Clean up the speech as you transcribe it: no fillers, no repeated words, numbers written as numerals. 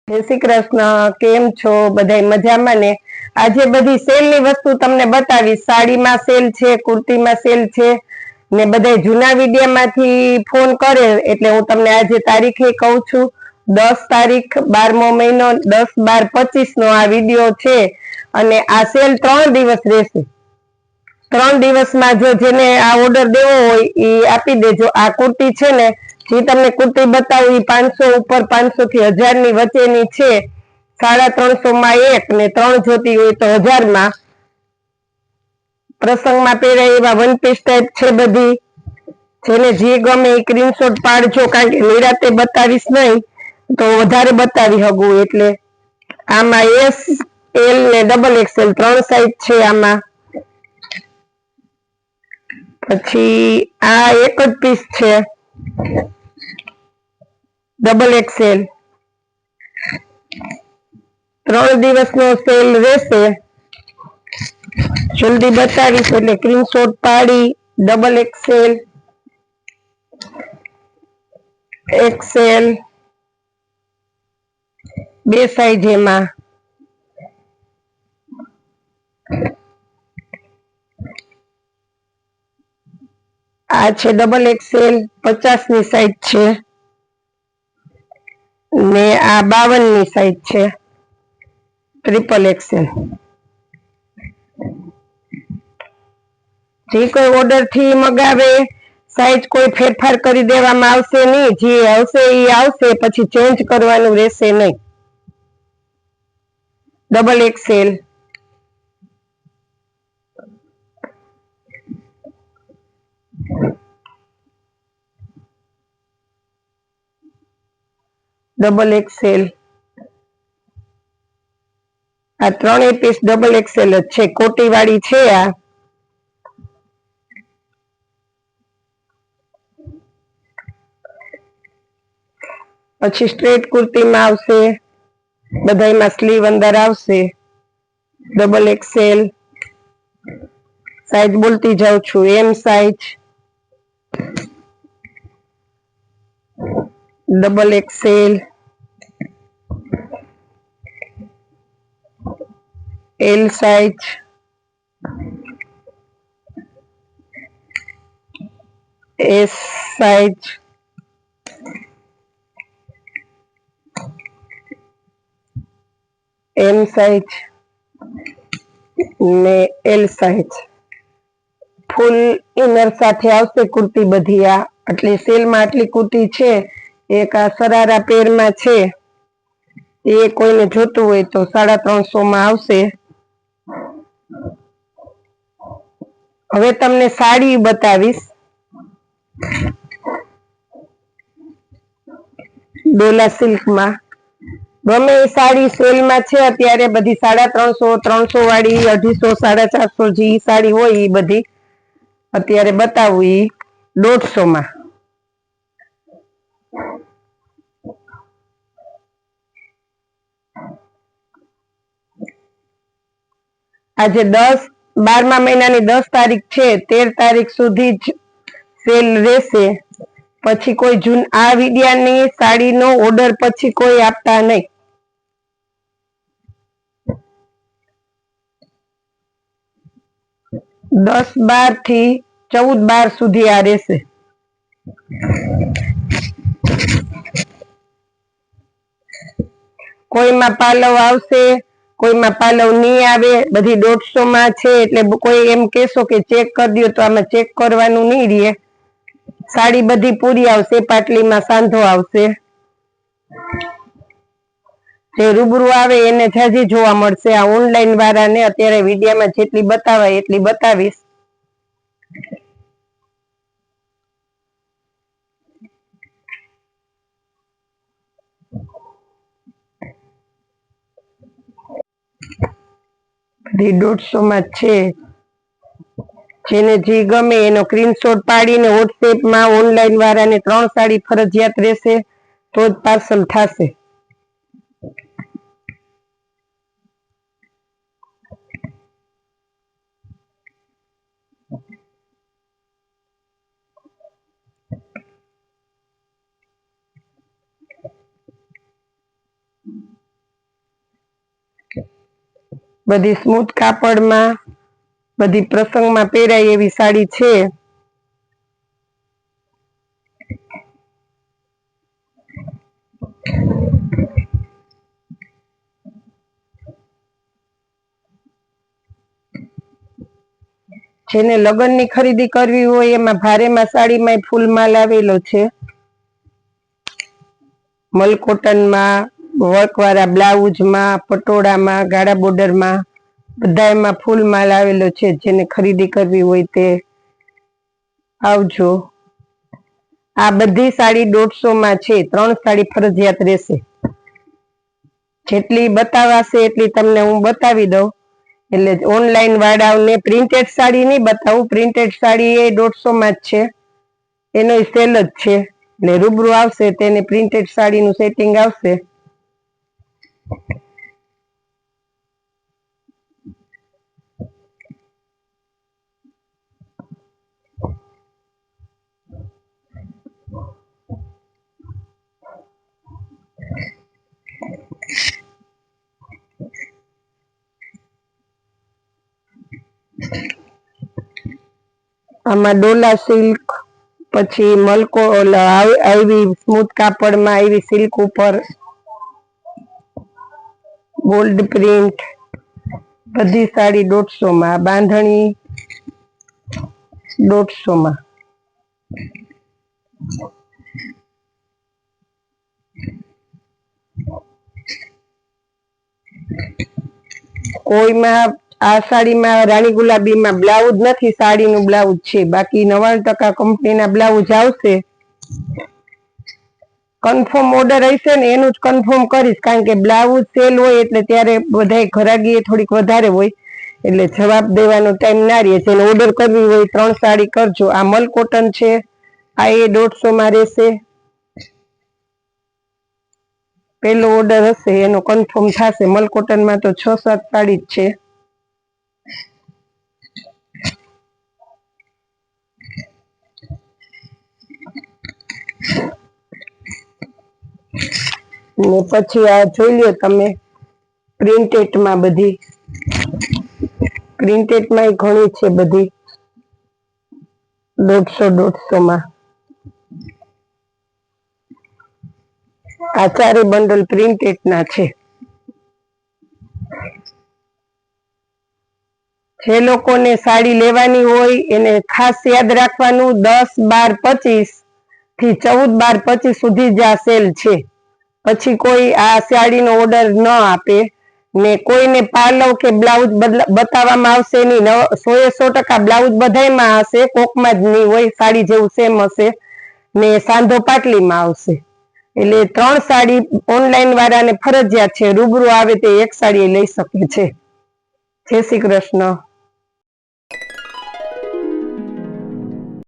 जय श्री कृष्ण। केम छो बधाई मजामां ने। आजे बधी सेल नी वस्तु तमने बतावी। साड़ी में सेल छे, कुर्ती में सेल छे ने बधाई जूना विडियो मांथी फोन करे एटले हूँ तमने आजे तारीखे कहूं छुं। 10 तारीख 12मो महीनो 10/12/25 नो आ विडियो छे अने आ सेल 3 दिवस रहेशे। 3 दिवसमां जो जेने आ ऑर्डर देवो होय ई आपी देजो। आ कुर्ती छे ने जे तमने कुर्ती बतावुं ई 500 ऊपर 500 થી 1000 ની વચ્ચેની છે। 350 માં એક ને 3 જોતી હોય તો 1000 માં। પ્રસંગમાં પહેરાય એવા વન પીસ ટાઈપ છે બધી। જેને જે ગમે એ સ્ક્રીનશોટ પાડજો કારણ કે નિરાતે બતાવીશ નહીં તો વધારે બતાવી હગું એટલે। આમાં એસ એલ ને ડબલ એક્સેલ 3 સાઈઝ છે આમાં। પછી આ એક જ પીસ છે ડબल एक्सेल। 3 દિવસનો સેલ રહેશે। જલ્દી બતાવીશ એટલે સ્ક્રીનશોટ પાડી ડબલ एक्सेल एक्सेल બે સાઈઝ એમાં। आ छे डबल एक्सेल 50 ની साइज छे ने आ 52 ની साइज छे ट्रिपल एक्सेल। जे कोई ऑर्डर थी मगावे साइज कोई फेरफार करी देवामां आवशे नहीं। जे आवशे ई आवशे पछी चेन्ज करवानुं रहेशे नहीं। डबल एक्सेल डबल एक्सेल आ 3 पीस डबल एक्सेल ज छे। कोटी वाળી छे आ। પછી સ્ટ્રેટ કુર્તીમાં આવશે બધાયમાં સ્લીવ અંદર આવશે ડબલ એક્સેલ સાઈઝ બોલતી જાઉં છું એમ size double XL L size S size M size ने एल साइज फूल इनर साथे आवशे कुर्ती बधी। आ आटली सेल में आटली कुर्ती छे। एक आ सरारा पेर में छे ए कोईने जोतुं होय तो 350 में आवशे। हवे तमने साड़ी बतावीश। डोला सिल्क में गमे ए साड़ी सेल में छे अत्यारे बधी 350 300 वाળી 250 450 जी साड़ी होय ई बधी अत्यारे बतावुं ई 150 में। आज 12મા મહિનાની 10 તારીખ છે 13 તારીખ સુધી જ સેલ રહેશે। પછી કોઈ આ વિડિયાની સાડીનો ઓર્ડર પછી કોઈ આપતા નહીં। 10/12 થી 14/12 સુધી આ રહેશે। કોઈમાં પાલવ આવશે કોઈમાં પાલવ નહીં આવે। બધી 150 માં છે એટલે કોઈ એમ કહેશો કે ચેક કરી દો તો આમાં ચેક કરવાનું નહીં રહે। साड़ी बधी पूरी आवशे पाटली में सांधो आवशे। जे रूबरू आवे एने जाजी जोवा मळशे। आ ऑनलाइन वाळा ने अत्यारे विडियो में जेटली बतावाय एटली बतावीश। बधी 150 में छे। जेने जी गमे एनो स्क्रीनशॉट पाडीने व्हाट्सएप में ऑनलाइन वाळा ने 3 साड़ी फरजियात रहेशे तो ज पार्सल थाशे। બધી સ્મૂથ કાપડમાં બધી પ્રસંગમાં પહેરાય એવી સાડી છે. જેને લગ્નની ખરીદી કરવી હોય એમાં ભારેમાં સાડીમાં ફૂલ માલ આવેલો છે. મલકોટનમાં, વર્કવાળા બ્લાઉઝમાં, પટોળામાં, ગાળા બોર્ડરમાં બધા એમાં ફૂલ માલ આવેલો છે. જેને ખરીદી કરવી હોય તે આવજો. આ બધી સાડી 150 માં છે. 3 સાડી ફરજિયાત રહેશે. જેટલી બતાવાશે એટલી તમને હું બતાવી દઉં. એટલે ઓનલાઈન વાળાઓને પ્રિન્ટેડ સાડી નહીં બતાવું. પ્રિન્ટેડ સાડી એ 150 માં જ છે. એનો સેલ જ છે. એટલે રૂબરૂ આવશે તેને પ્રિન્ટેડ સાડીનું સેટિંગ આવશે. આમાં ડોલા સિલ્ક, પછી મલકો આવી સ્મૂથ કાપડમાં આવી સિલ્ક ઉપર ગોલ્ડ પ્રિન્ટ બધી સાડી 150 માં. બાંધણી 150 માં. કોઈમાં આ સાડીમાં રાણી ગુલાબીમાં બ્લાઉઝ નથી, સાડીનું બ્લાઉઝ છે. બાકી 99% કંપનીના બ્લાઉઝ આવશે. કન્ફર્મ ઓર્ડર હશે ને એનું જ કન્ફર્મ કરીશ, કારણ કે બ્લાઉઝ સેલ હોય એટલે ત્યારે બધાય ઘરાગી થોડીક વધારે હોય એટલે જવાબ દેવાનો ટાઈમ ના રહે. જેને ઓર્ડર કરવી હોય 3 સાડી કરજો. આ મલ કોટન છે, આ એ 150 માં રહેશે. પહેલો ઓર્ડર હશે એનો કન્ફર્મ થશે. મલ કોટનમાં તો 6-7 સાડી જ છે. ને પછી આ જોઈ લ્યો તમે પ્રિન્ટેડમાં બધી. પ્રિન્ટેડમાં ઘણી છે બધી 150 માં. આ 4 બંડલ પ્રિન્ટેડના છે. જે લોકોને સાડી લેવાની હોય એને ખાસ યાદ રાખવાનું 10/12/25 થી 14/12/25 સુધી જ આ સેલ છે. પછી કોઈ આ સાડીનો ઓર્ડર ન આપે ને કોઈને પાલવ કે બ્લાઉઝ બતાવવામાં આવશે નહીં. 100% બ્લાઉઝ બધાયમાં હશે, કોકમાં જ નહીં હોય. સાડી જેવું સેમ હશે ને સાંધો પાટલીમાં આવશે. એટલે 3 સાડી ઓનલાઈન વાળાને ફરજિયાત છે. રૂબરૂ આવે તે એક સાડી લઈ શકે છે. જય શ્રી કૃષ્ણ.